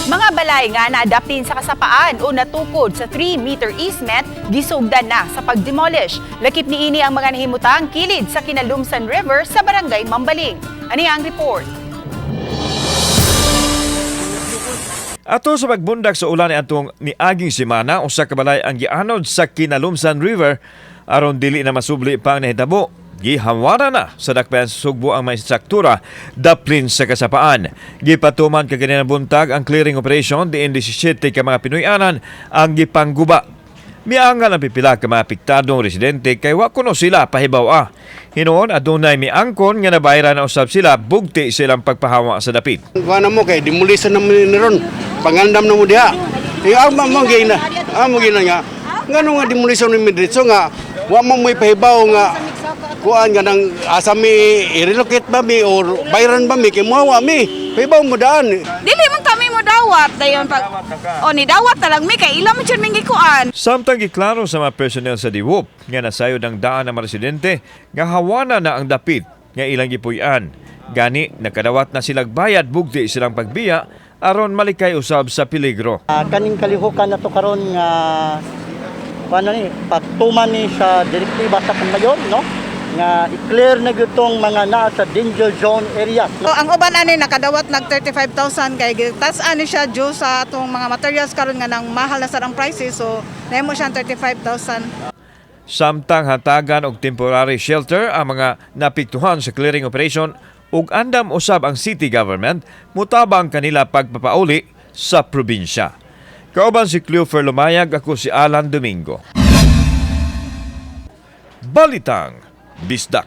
Mga balay nga na-adaptin sa kasapaan o natukod sa 3-meter easement, gisugdan na sa pag-demolish. Lakip ni ini ang mga nahimutang kilid sa Kinalumsan River sa Barangay Mambaling. Ani ang report? Ato sa pagbundak sa ulan atong niaging semana, usa ka balay ang gianod sa Kinalumsan River aron dili na masubli pa ang nahitabo. Gihamwara na sa dakbayan sa Sugbo ang may struktura daplin sa kasapaan. Gipatuman kaganina buntag ang clearing operation diin 17 ka mga Pinoyanan ang gipangguba. Miangal ang pipila ka mga apektadong residente kay wa kuno sila pahibaw. Hinuon adunay miangkon nga nabayra na usab sila bugti silang pagpahawa sa dapit. Kuha na mo kay dimulisan na mo ni ron. Pangandam na mo diha. Mo gina nga. Ngano nga dimulisan ni Midritso nga wa mo may pahibaw nga kuan nga nang asa mi i-relocate ba mi or bayran ba mi kay mawa mi. Pahibaw mo daan. Dili man kami mo dawat dayon pag ni dawat talang mi kay ila man jud mingi kuan. Samtang giklaro sa mga personnel sa DIWOP nga nasayod ang daan ng mga residente nga hawana na ang dapit nga ilang gipuy-an. Gani nakadawat na silang bayad bugti silang pagbiya aron malikay usab sa peligro. Kaning kalihukan na to karon nga pagtuman ni sa direktiba sa Mayor, no? Nga i-clear na gyutong mga naa sa danger zone area. So, ang uban ani nakadawat nag 35,000 kay tas ani siya due sa atong mga materials karon nga nang mahal na sa ang prices so nahimo siya 35,000. Samtang hatagan og temporary shelter ang mga napiktuhan sa clearing operation ug andam usab ang city government mutabang kanila pagpapauli sa probinsya. Kauban si Cleofer Lumayag, ako si Alan Domingo. Balitang Bisdak.